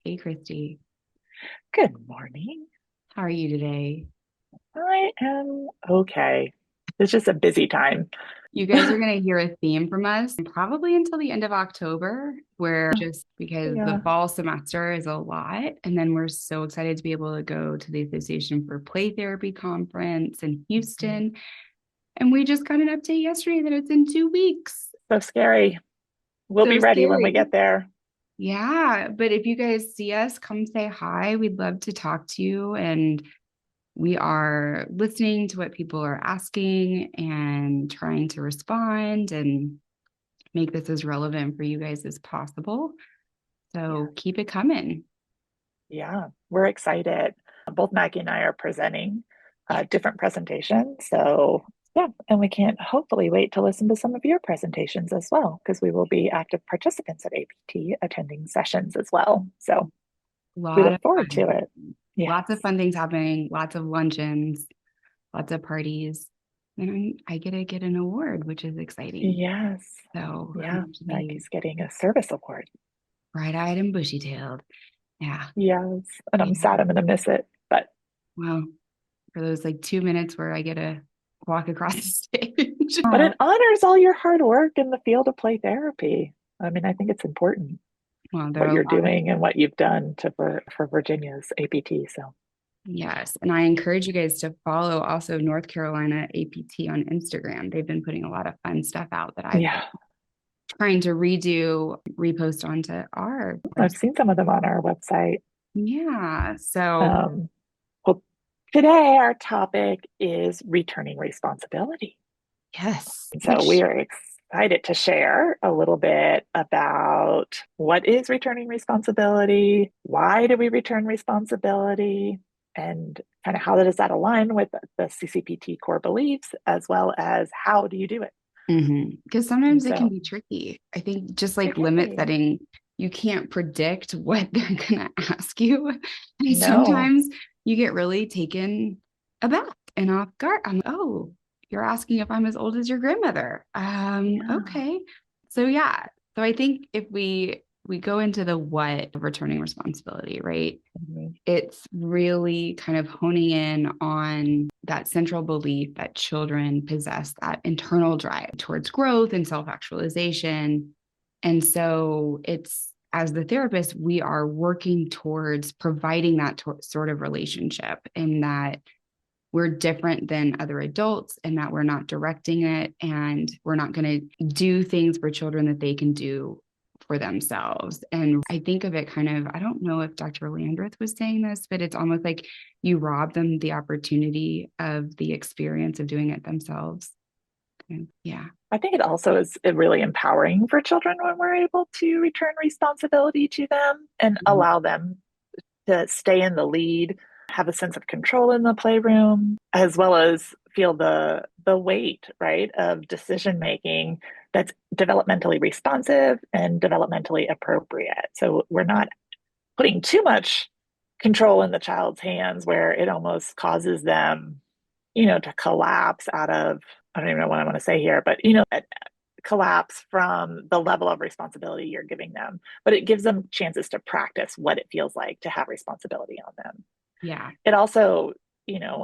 Hey, Kristie. Good morning. How are you today? I am okay. It's just a busy time. You guys are going to hear a theme from us probably until the end of October, where just because the Yeah. fall semester is a lot. And then we're so excited to be able to go to the Association for Play Therapy conference in Mhm. Houston. And we just got an update yesterday that it's in 2 weeks. So scary. We'll So be ready when we scary. get there. Yeah. But if you guys see us, come say hi. We'd love to talk to you. And we are listening to what people are asking and trying to respond and make this as relevant for you guys as possible. Yeah. So keep it coming. Yeah. We're excited. Both Maggie and I are presenting different presentations. So, yeah. And we can't hopefully wait to listen to some of your presentations as well, because we will be active participants at APT attending sessions as well. So, A we lot look of forward fun. to it. Yes. Lots of fun things happening, lots of luncheons, lots of parties. And I get to get an award, which is exciting. Yes. So Yeah. I'm to be Maggie's getting a service award. bright-eyed and bushy-tailed. Yeah. Yes. And I'm sad Yeah. I'm going to miss it, but Well, for those like 2 minutes where I get to walk across the stage. it honors all your hard work in the field of play therapy. I mean, I think it's important Well, there what are a you're lot of. doing and what you've done for Virginia's APT. So, Yes. And I encourage you guys to follow also North Carolina APT on Instagram. They've been putting a lot of fun stuff out that I've been yeah, trying to redo, repost onto our I've website. seen some of them on our website. Yeah. So, Um, well, today our topic is returning responsibility. yes, So, we which, are excited to share a little bit about what is returning responsibility, why do we return responsibility, and kind of how does that align with the CCPT core beliefs, as well as how do you do it? because And sometimes it can so be tricky. I think just it like can limit be. setting, you can't predict what they're going to ask you. And No. sometimes you get really taken aback and off guard. I'm, oh, you're asking if I'm as old as your grandmother. Yeah. Okay. So yeah. So I think if we go into the what of returning responsibility, right? Mhm. It's really kind of honing in on that central belief that children possess that internal drive towards growth and self actualization. And so it's as the therapist, we are working towards providing that sort of relationship in that we're different than other adults and that we're not directing it and we're not going to do things for children that they can do for themselves. And I think of it kind of, I don't know if Dr. Landreth was saying this, but it's almost like you rob them the opportunity of the experience of doing it themselves. And yeah. I think it also is really empowering for children when we're able to return responsibility to them and Mhm. allow them to stay in the lead, have a sense of control in the playroom, as well as feel the weight, right, of decision making that's developmentally responsive and developmentally appropriate. So we're not putting too much control in the child's hands where it almost causes them, to collapse out of, I don't even know what I want to say here, but collapse from the level of responsibility you're giving them, but it gives them chances to practice what it feels like to have responsibility on them. Yeah. It also,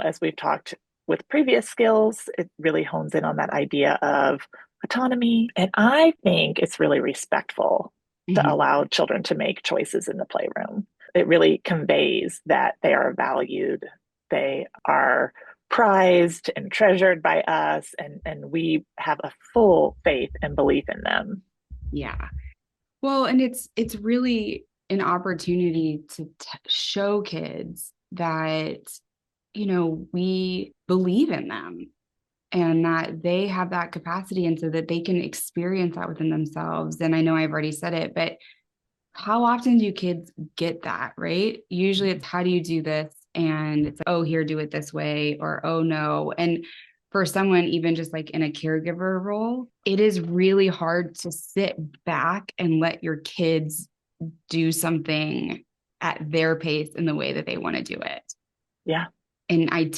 as we've talked with previous skills, it really hones in on that idea of autonomy. And I think it's really respectful to Mhm. allow children to make choices in the playroom. It really conveys that they are valued, they are prized and treasured by us, and we have a full faith and belief in them. Yeah. Well, and it's really an opportunity to show kids that we believe in them and that they have that capacity and so that they can experience that within themselves. And I know I've already said it, but how often do kids get that, right? Usually it's how do you do this? And it's, oh, here, do it this way, or oh, no. And for someone, even just like in a caregiver role, it is really hard to sit back and let your kids do something at their pace in the way that they want to do it. Yeah. And I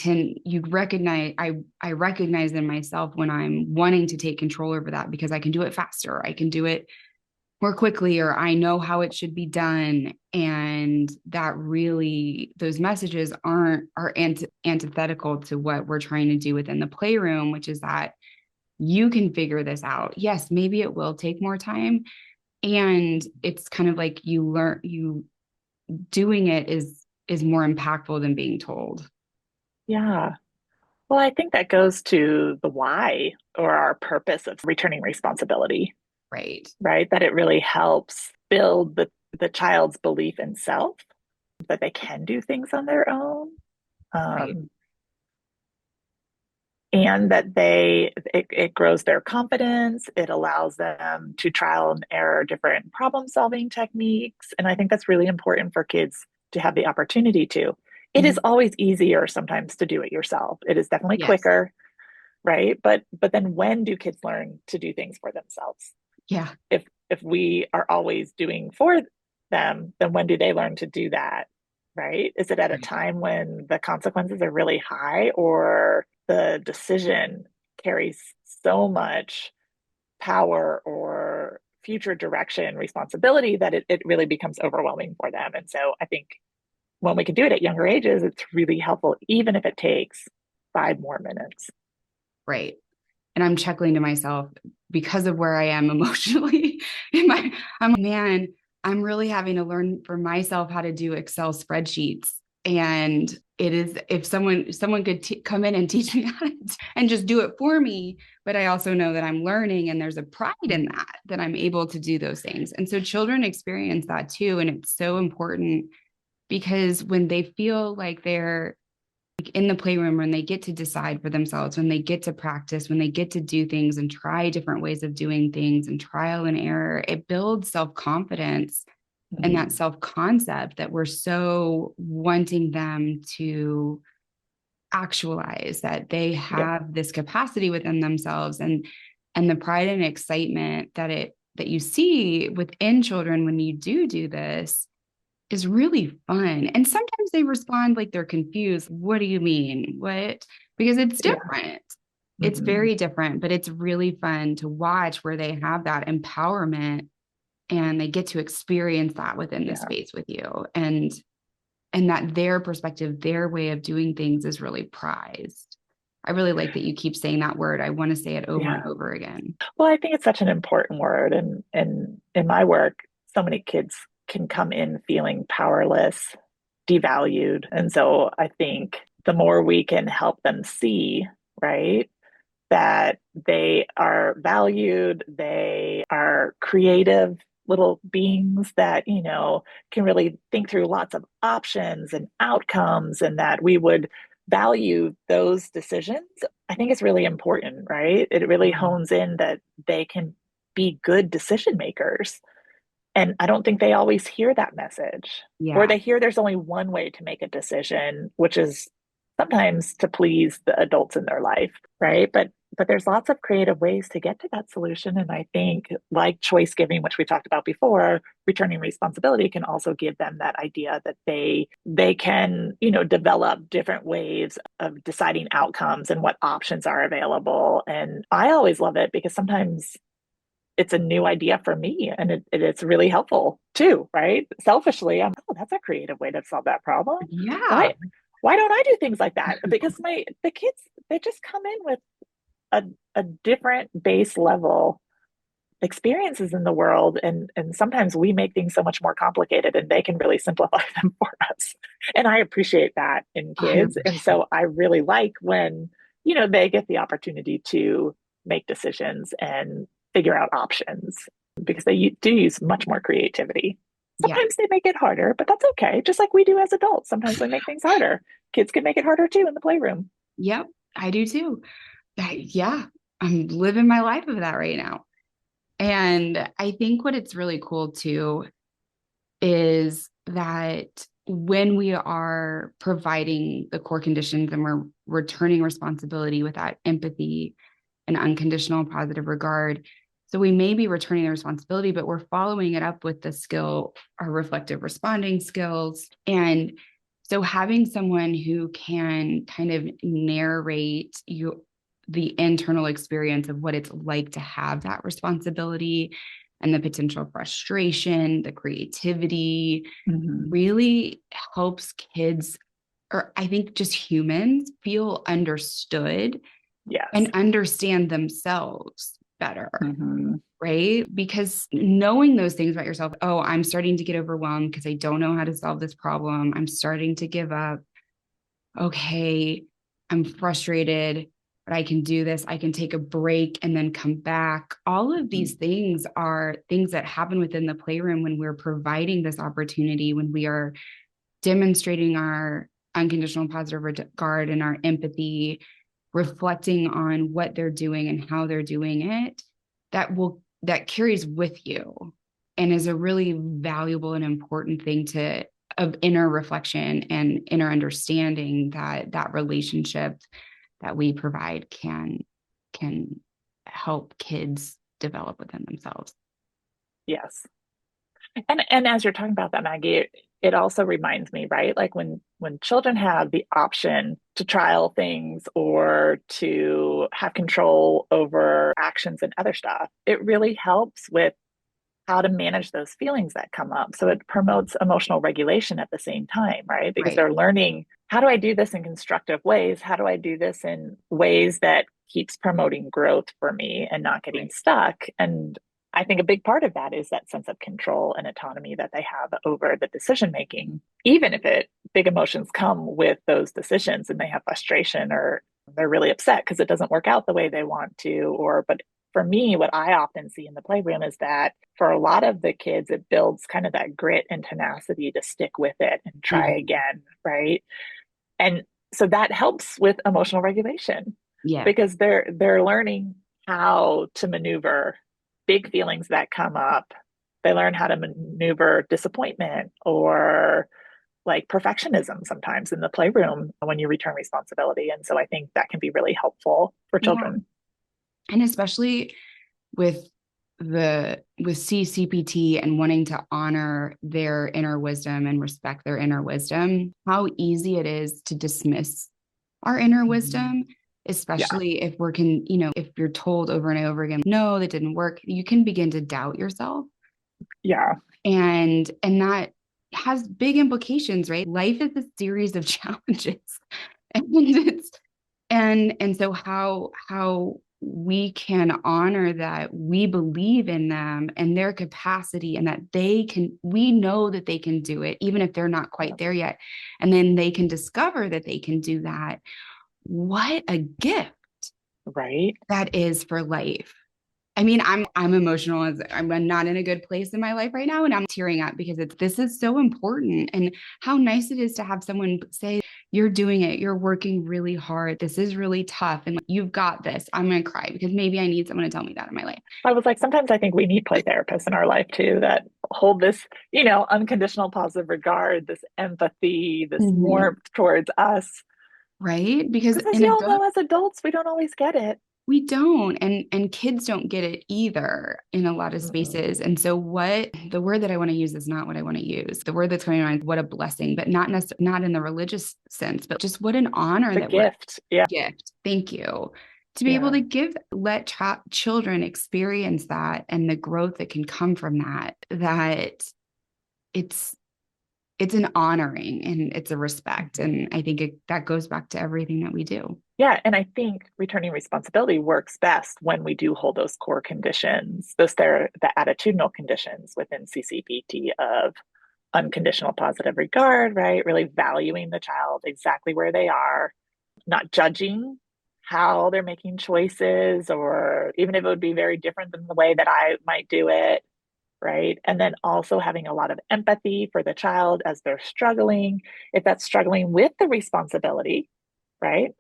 recognize in myself when I'm wanting to take control over that because I can do it faster. I can do it more quickly, or I know how it should be done. And that really, those messages are antithetical to what we're trying to do within the playroom, which is that you can figure this out. Yes, maybe it will take more time. And it's kind of like you doing it is more impactful than being told. Yeah. Well, I think that goes to the why or our purpose of returning responsibility, Right. right? That it really helps build the child's belief in self, that they can do things on their own. Right. Um, and that it grows their confidence. It allows them to trial and error different problem solving techniques. And I think that's really important for kids to have the opportunity to. It is Mhm. always easier sometimes to do it yourself. It is definitely Yes. quicker, right? But then when do kids learn to do things for themselves? Yeah. If we are always doing for them, then when do they learn to do that? Right? Is it at a Right. time when the consequences are really high or the decision carries so much power or future direction responsibility that it really becomes overwhelming for them? And so I think when we can do it at younger ages, it's really helpful, even if it takes 5 more minutes. Right. And I'm chuckling to myself because of where I am emotionally. Man, I'm really having to learn for myself how to do Excel spreadsheets. And it is, if someone could come in and teach me how to, and just do it for me. But I also know that I'm learning, and there's a pride in that I'm able to do those things. And so children experience that too. And it's so important because when they feel like they're in the playroom, when they get to decide for themselves, when they get to practice, when they get to do things and try different ways of doing things and trial and error, it builds self-confidence and that Mm-hmm. self-concept that we're so wanting them to actualize, that they Yeah. have this capacity within themselves, and the pride and excitement that you see within children when you do this is really fun. And sometimes they respond like they're confused. What do you mean? What? Because it's Yeah. different. It's Mm-hmm. very different, but it's really fun to watch where they have that empowerment and they get to experience that within the Yeah. space with you. And that their perspective, their way of doing things is really prized. I really like that you keep saying that word. I want to say it over and Yeah. over again. Well, I think it's such an important word. And in my work, so many kids can come in feeling powerless, devalued. And so I think the more we can help them see, right, that they are valued, they are creative little beings that, can really think through lots of options and outcomes, and that we would value those decisions. I think it's really important, right? It really Mhm. hones in that they can be good decision makers. And I don't think they always hear that message, or Yeah. they hear there's only one way to make a decision, which is sometimes to please the adults in their life, right? But there's lots of creative ways to get to that solution. And I think like choice giving, which we talked about before, returning responsibility can also give them that idea that they can, develop different ways of deciding outcomes and what options are available. And I always love it because sometimes it's a new idea for me, and it's really helpful too, right? Selfishly, I'm, oh, that's a creative way to solve that problem. Yeah. Why don't I do things like that? Because the kids, they just come in with a a different base level experiences in the world, and sometimes we make things so much more complicated and they can really simplify them for us. And I appreciate that in kids. And 100%. so I really like when, they get the opportunity to make decisions and figure out options, because they do use much more creativity. Yeah. Sometimes they make it harder, but that's okay. Just like we do as adults. Sometimes we make things harder. Kids can make it harder too in the playroom. Yep. I do too. Yeah. I'm living my life of that right now. And I think what it's really cool too is that when we are providing the core conditions and we're returning responsibility with that empathy and unconditional positive regard. So we may be returning the responsibility, but we're following it up with the skill, our reflective responding skills. And so having someone who can kind of narrate the internal experience of what it's like to have that responsibility and the potential frustration, the creativity Mm-hmm. really helps kids, or I think just humans, feel understood Yes. and understand themselves better. Mm-hmm. Right? Because knowing those things about yourself, oh, I'm starting to get overwhelmed because I don't know how to solve this problem. I'm starting to give up. Okay, I'm frustrated, but I can do this. I can take a break and then come back. All of these things are things that happen within the playroom when we're providing this opportunity, when we are demonstrating our unconditional positive regard and our empathy, reflecting on what they're doing and how they're doing it, that carries with you and is a really valuable and important thing to of inner reflection and inner understanding that relationship that we provide can help kids develop within themselves. Yes. And as you're talking about that, Maggie, it also reminds me, right? Like when children have the option to trial things or to have control over actions and other stuff, it really helps with how to manage those feelings that come up. So it promotes emotional regulation at the same time, right? Because Right. they're learning, how do I do this in constructive ways? How do I do this in ways that keeps promoting growth for me and not getting Right. stuck? And I think a big part of that is that sense of control and autonomy that they have over the decision making, even if big emotions come with those decisions and they have frustration or they're really upset because it doesn't work out the way they want to, or but for me, what I often see in the playroom is that for a lot of the kids, it builds kind of that grit and tenacity to stick with it and try Mhm. again, right? And so that helps with emotional regulation Yeah. because they're learning how to maneuver big feelings that come up. They learn how to maneuver disappointment or like perfectionism sometimes in the playroom when you return responsibility. And so I think that can be really helpful for Yeah. children. And especially with with CCPT and wanting to honor their inner wisdom and respect their inner wisdom, how easy it is to dismiss our inner Mm-hmm. wisdom, Yeah. especially if if you're told over and over again, no, that didn't work, you can begin to doubt yourself. Yeah. And that has big implications, right? Life is a series of challenges. And it's and so how we can honor that we believe in them and their capacity and that we know that they can do it even if they're not quite there yet, and then they can discover that they can do that. What a gift Right. that is for life. I mean, I'm emotional as I'm not in a good place in my life right now, and I'm tearing up because this is so important. And how nice it is to have someone say, "You're doing it. You're working really hard. This is really tough, and you've got this." I'm gonna cry because maybe I need someone to tell me that in my life. I was like, sometimes I think we need play therapists in our life too that hold this, unconditional positive regard, this empathy, this Mhm. warmth towards us. Right? Because Because as an you all adult, know, as adults, we don't always get it. we don't, and kids don't get it either in a lot of Mm-mm. spaces. And so what the word that I want to use is not what I want to use. The word that's coming to mind, what a blessing, but not necessarily, not in the religious sense, but just what an honor The that we're gift. Yeah. gift. Thank you. To be able Yeah. to let children experience that and the growth that can come from that it's it's an honoring and it's a respect. Mhm. And I think that goes back to everything that we do. Yeah. And I think returning responsibility works best when we do hold those core conditions, the attitudinal conditions within CCPT of unconditional positive regard, right? Really valuing the child exactly where they are, not judging how they're making choices, or even if it would be very different than the way that I might do it, right? And then also having a lot of empathy for the child as they're struggling, if that's struggling with the responsibility, right?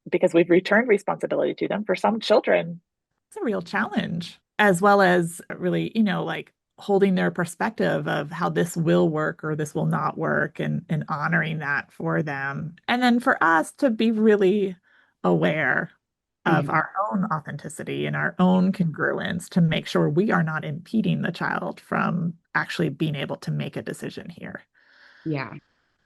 Because we've returned responsibility to them. For some children, it's a real challenge, as well as really, like holding their perspective of how this will work or this will not work and honoring that for them. And then for us to be really aware of Mhm. our own authenticity and our own congruence to make sure we are not impeding the child from actually being able to make a decision here. Yeah.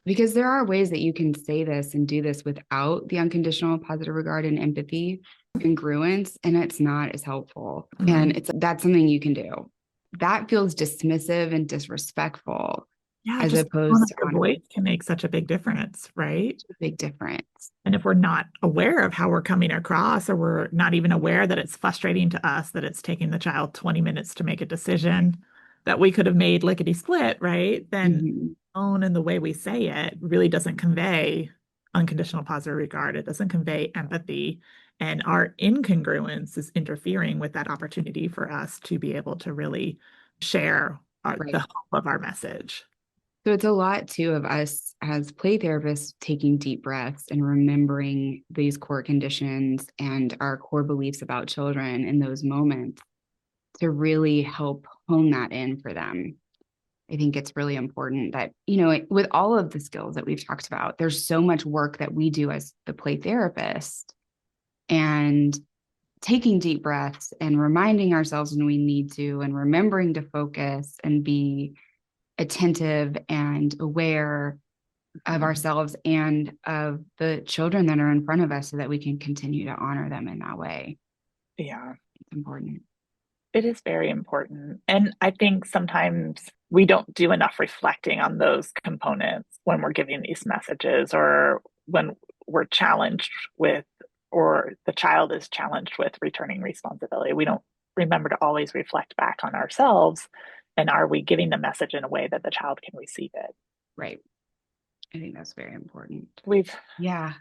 Because there are ways that you can say this and do this without the unconditional positive regard and empathy, congruence, and it's not as helpful. And Mm. that's something you can do. that feels dismissive and disrespectful Yeah, as just the tone opposed of to your honoring. voice can make such a big difference, right? A big difference. And if we're not aware of how we're coming across, or we're not even aware that it's frustrating to us that it's taking the child 20 minutes to make a decision that we could have made lickety split, right? Then Mhm. tone and the way we say it really doesn't convey unconditional positive regard. It doesn't convey empathy. And our incongruence is interfering with that opportunity for us to be able to really share the Right. hope of our message. So it's a lot too of us as play therapists taking deep breaths and remembering these core conditions and our core beliefs about children in those moments to really help hone that in for them. I think it's really important that, with all of the skills that we've talked about, there's so much work that we do as the play therapist, and taking deep breaths and reminding ourselves when we need to, and remembering to focus and be attentive and aware of ourselves and of the children that are in front of us so that we can continue to honor them in that way. Yeah. It's important. It is very important. And I think sometimes we don't do enough reflecting on those components when we're giving these messages, or when we're challenged with, or the child is challenged with returning responsibility. We don't remember to always reflect back on ourselves. And are we giving the message in a way that the child can receive it? Right. I think that's very important. We've Yeah.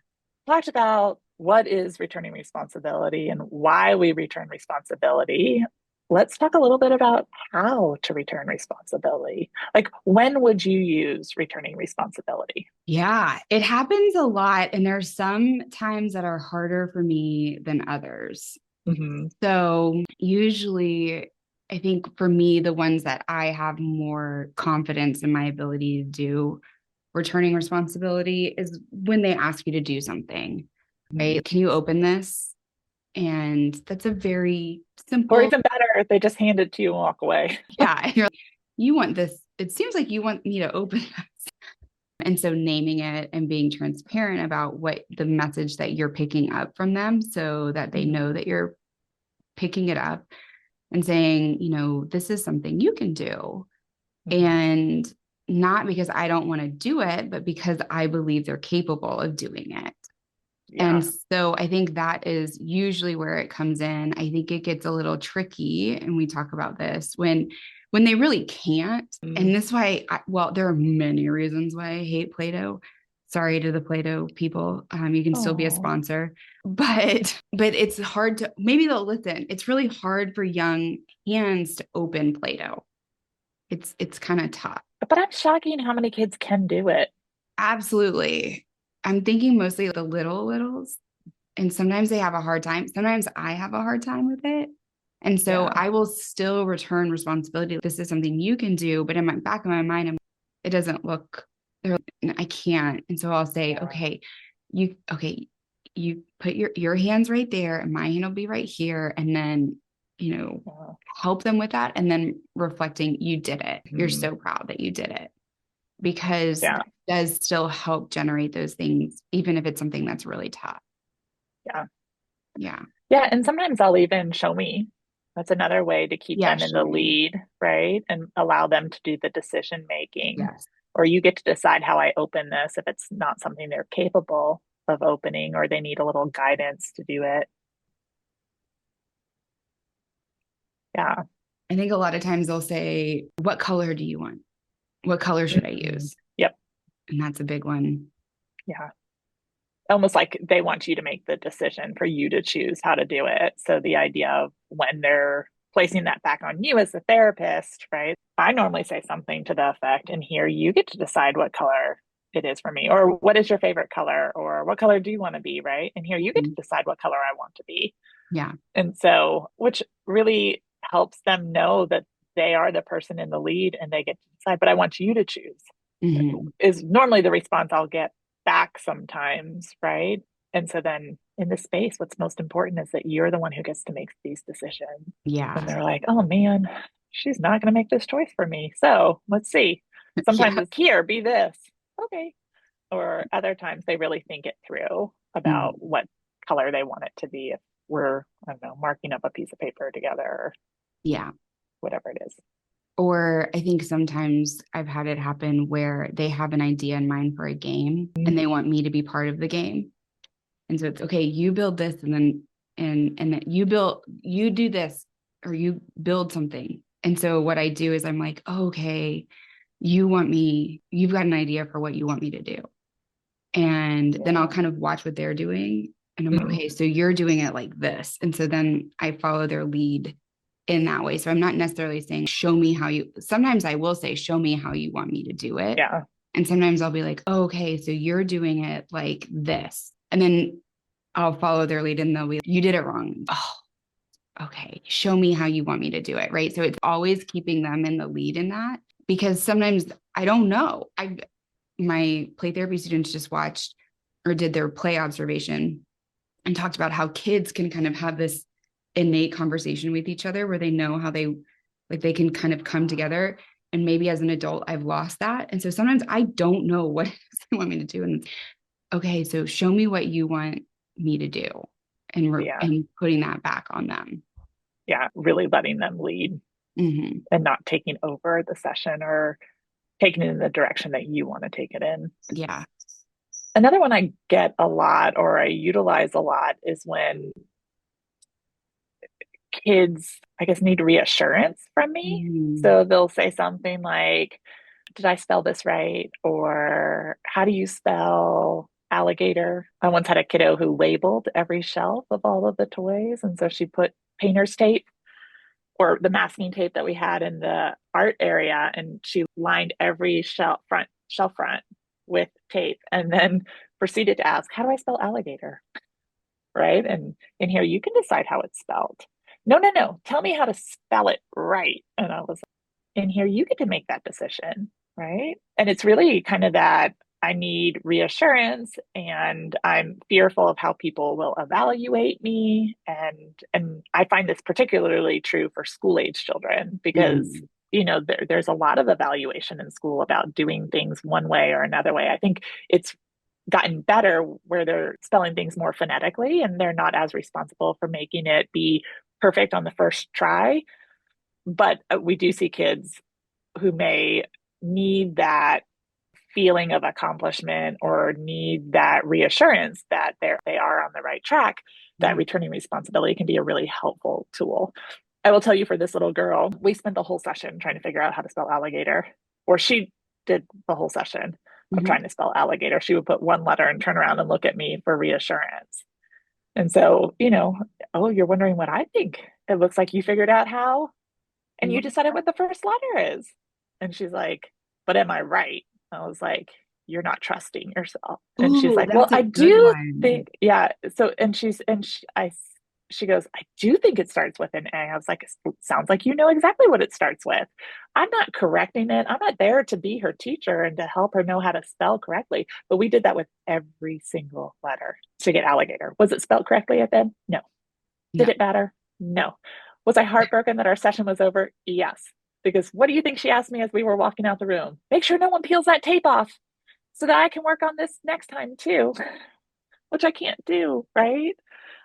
talked about what is returning responsibility and why we return responsibility. Let's talk a little bit about how to return responsibility. Like, when would you use returning responsibility? Yeah. It happens a lot. And there's some times that are harder for me than others. Mm-hmm. So usually, I think for me, the ones that I have more confidence in my ability to do returning responsibility is when they ask you to do something, right? Can you open this? And that's a very Or simple, even better, if they just hand it to you and walk away. yeah. And you're like, you want this. It seems like you want me to open this. And so naming it and being transparent about what the message that you're picking up from them so that they know that you're picking it up and saying, this is something you can do. Mm-hmm. And not because I don't want to do it, but because I believe they're capable of doing it. And Yeah. so I think that is usually where it comes in. I think it gets a little tricky, and we talk about this when they really can't. Mm. And this why, well, there are many reasons why I hate Play-Doh. Sorry to the Play-Doh people. You can still be a Oh, sponsor, but it's hard to, maybe they'll listen. It's really hard for young hands to open Play-Doh. It's kind of tough. but I'm shocking how many kids can do it. Absolutely. I'm thinking mostly the littles, and sometimes they have a hard time. Sometimes I have a hard time with it. And so Yeah. I will still return responsibility. This is something you can do, but in my back of my mind, it doesn't look, I can't. And so I'll say, Yeah. okay, you put your hands right there and my hand will be right here. And then, you know, Yeah. help them with that. And then reflecting, you did it. You're Mhm. so proud that you did it, because Yeah. that does still help generate those things, even if it's something that's really tough. Yeah. Yeah. Yeah, and sometimes I'll even show me. That's another way to keep Yeah. them in the Showing. lead, right? And allow them to do the decision making. Yes. Or you get to decide how I open this if it's not something they're capable of opening, or they need a little guidance to do it. Yeah. I think a lot of times they'll say, what color do you want? What color should I Mhm. use? Yep. And that's a big one. Yeah. Almost like they want you to make the decision for you to choose how to do it. So the idea of when they're placing that back on you as the therapist, right? I normally say something to the effect, and here you get to decide what color it is for me, or what is your favorite color, or what color do you want to be, right? And here you get to decide what color I want to be. Yeah. And so, which really helps them know that they are the person in the lead and they get to decide, but I want you to choose, Mm-hmm. is normally the response I'll get back sometimes, right? And so then in this space, what's most important is that you're the one who gets to make these decisions. Yeah. And they're like, oh man, she's not going to make this choice for me. So let's see. Sometimes Yeah. it's here, be this. Okay. Or other times they really think it through about Mhm. what color they want it to be if we're, I don't know, marking up a piece of paper together. Yeah. whatever it is. Or I think sometimes I've had it happen where they have an idea in mind for a game Mm-hmm. and they want me to be part of the game. And so it's okay, you build this and then and then you do this or you build something. And so what I do is I'm like, oh, okay, you've got an idea for what you want me to do. And then I'll kind of watch what they're doing. And I'm like, Mm-hmm. okay, so you're doing it like this. And so then I follow their lead in that way. So I'm not necessarily saying, show me how you, sometimes I will say, show me how you want me to do it. Yeah. And sometimes I'll be like, oh, okay, so you're doing it like this. And then I'll follow their lead and they'll be, you did it wrong. Oh, okay, show me how you want me to do it. Right. So it's always keeping them in the lead in that because sometimes I don't know. My play therapy students just watched or did their play observation and talked about how kids can kind of have this innate conversation with each other where they know how they can kind of come together. And maybe as an adult, I've lost that. And so sometimes I don't know what they want me to do. And okay, so show me what you want me to do Yeah. and putting that back on them. Yeah. Really letting them lead Mm-hmm. and not taking over the session or taking it in the direction that you want to take it in. Yeah. Another one I get a lot or I utilize a lot is when kids, I guess, need reassurance from me. Mm-hmm. So they'll say something like, did I spell this right? Or how do you spell alligator? I once had a kiddo who labeled every shelf of all of the toys. And so she put painter's tape or the masking tape that we had in the art area, and she lined every shelf front with tape and then proceeded to ask, how do I spell alligator? Right. And in here, you can decide how it's spelled. No, no, no. Tell me how to spell it right. And I was in here, you get to make that decision, right? And it's really kind of that I need reassurance and I'm fearful of how people will evaluate me. And I find this particularly true for school age children because Mm-hmm. there's a lot of evaluation in school about doing things one way or another way. I think it's gotten better where they're spelling things more phonetically and they're not as responsible for making it be perfect on the first try. But we do see kids who may need that feeling of accomplishment or need that reassurance that they are on the right track, that Yeah. returning responsibility can be a really helpful tool. I will tell you, for this little girl, we spent the whole session trying to figure out how to spell alligator, or she did the whole session of Mm-hmm. trying to spell alligator. She would put one letter and turn around and look at me for reassurance. And so, oh, you're wondering what I think. It looks like you figured out how, and you decided what the first letter is. And she's like, but am I right? I was like, you're not trusting yourself. And she's Oh, like, well, that's a I good do one. think, yeah. So, she goes, I do think it starts with an A. I was like, it sounds like you know exactly what it starts with. I'm not correcting it. I'm not there to be her teacher and to help her know how to spell correctly. But we did that with every single letter to get alligator. Was it spelled correctly at then? No. Did No. it matter? No. Was I heartbroken that our session was over? Yes. Because what do you think she asked me as we were walking out the room? Make sure no one peels that tape off so that I can work on this next time too, which I can't do, right?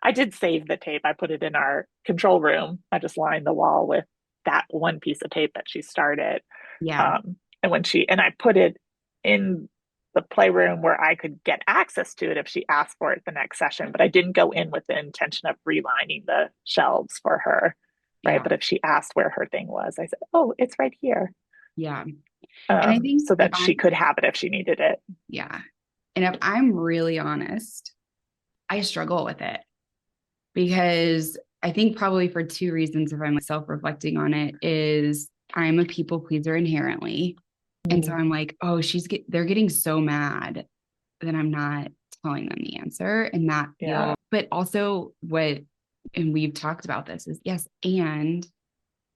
I did save the tape. I put it in our control room. I just lined the wall with that one piece of tape that she started. Yeah. And I put it in the playroom where I could get access to it if she asked for it the next session. But I didn't go in with the intention of relining the shelves for her, right? Yeah. But if she asked where her thing was, I said, "Oh, it's right here," Yeah. And I think so if that she I'm, could have it if she needed it. yeah. And if I'm really honest, I struggle with it because I think probably for two reasons, if I'm self-reflecting on it, is I'm a people pleaser inherently. And so Mm, I'm like, oh, they're getting so mad that I'm not telling them the answer. And that yeah, feels, but also and we've talked about this is yes, and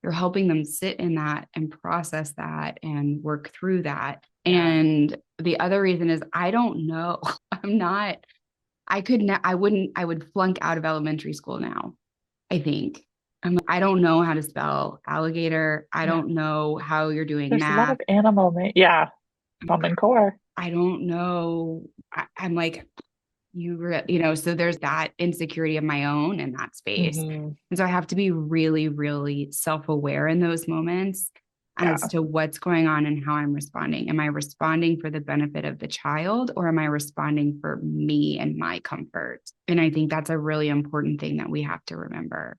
you're helping them sit in that and process that and work through that. yeah. And the other reason is I don't know. I'm not, I would flunk out of elementary school now, I think. I don't know how to spell alligator. I Yeah. don't know how you're doing There's a lot math. of animal, yeah, common core. I don't know. I'm like, So there's that insecurity of my own in that space. Mm-hmm. And so I have to be really, really self-aware in those moments Yeah. as to what's going on and how I'm responding. Am I responding for the benefit of the child, or am I responding for me and my comfort? And I think that's a really important thing that we have to remember.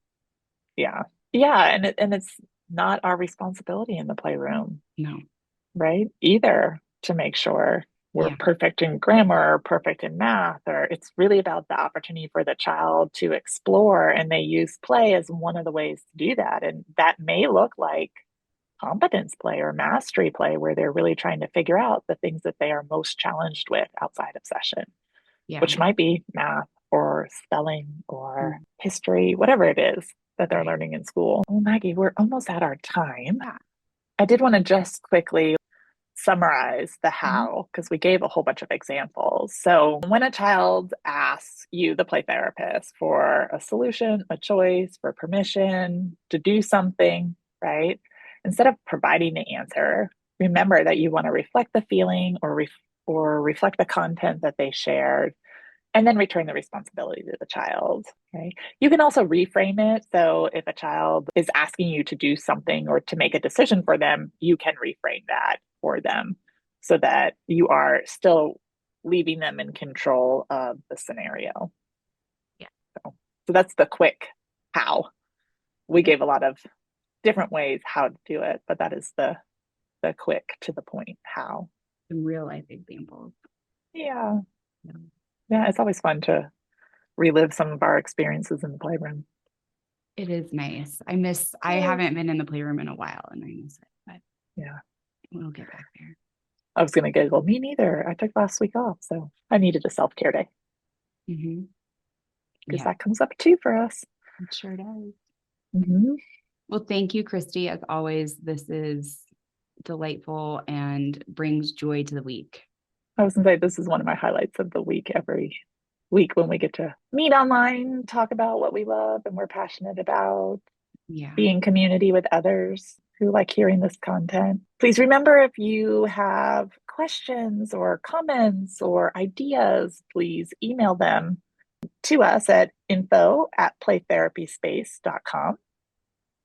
Yeah. Yeah. And it's not our responsibility in the playroom, No. right? Either to make sure we're Yeah. perfect in grammar or perfect in math, or it's really about the opportunity for the child to explore, and they use play as one of the ways to do that. And that may look like competence play or mastery play, where they're really trying to figure out the things that they are most challenged with outside of session, Yeah. which might be math or spelling or Mm. history, whatever it is that they're Right. learning in school. Well, Maggie, we're almost at our time. Yeah. I did want to just quickly summarize the Mhm. how, because we gave a whole bunch of examples. So, when a child asks you, the play therapist, for a solution, a choice, for permission to do something, right? Instead of providing the answer, remember that you want to reflect the feeling or reflect the content that they shared, and then return the responsibility to the child. Okay. You can also reframe it. So if a child is asking you to do something or to make a decision for them, you can reframe that for them so that you are still leaving them in control of the scenario. Yeah. So that's the quick how. We Yeah. gave a lot of different ways how to do it, but that is the quick to the point how. Some real life examples. Yeah. Yeah. Yeah, it's always fun to relive some of our experiences in the playroom. It is nice. I Yes. haven't been in the playroom in a while and I miss it, but Yeah. we'll get back there. I was going to giggle. Me neither. I took last week off, so I needed a self-care day Mm-hmm. because Yeah, that comes up too for us. it sure does. Mm-hmm. Well, thank you, Kristie. As always, this is delightful and brings joy to the week. I was going to say this is one of my highlights of the week every week when we get to meet online, talk about what we love and we're passionate about, Yeah. be in community with others who like hearing this content. Please remember, if you have questions or comments or ideas, please email them to us at info@playtherapyspace.com,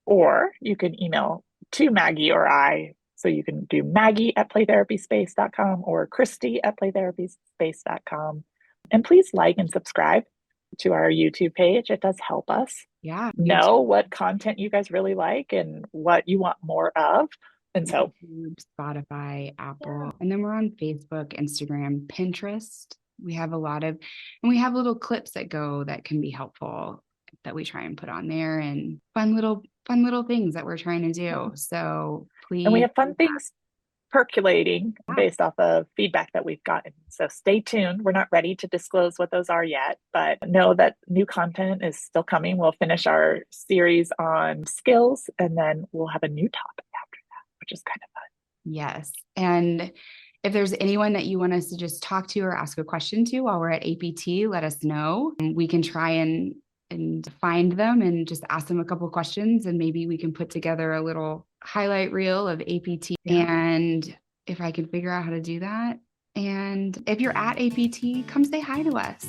or you can email to Maggie or I. So you can do Maggie@playtherapyspace.com or Kristie@playtherapyspace.com. And please like and subscribe to our YouTube page. It does help us Yeah. know what content you guys really like and what you want more of. And so, YouTube, Spotify, yeah, Apple, and then we're on Facebook, Instagram, Pinterest. We have a lot of, and we have little clips that go that can be helpful that we try and put on there, and fun little things that we're trying to yeah. do. So And we please have fun things percolating yeah, based off of feedback that we've gotten. So stay tuned. We're not ready to disclose what those are yet, but know that new content is still coming. We'll finish our series on skills, and then we'll have a new topic after that, which is kind of fun. yes. And if there's anyone that you want us to just talk to or ask a question to while we're at APT, let us know. And we can try and find them and just ask them a couple of questions, and maybe we can put together a little highlight reel of APT. Yeah, And if I can figure out how to do that. And if you're at APT, come say hi to us.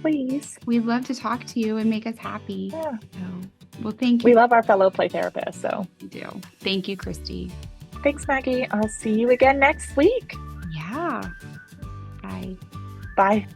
please. We'd love to talk to you and make us happy. Yeah. So, well, thank We you. love our fellow play therapists. So You do. Thank you, Kristie. thanks, Maggie. I'll see you again next week. Yeah. Bye. Bye.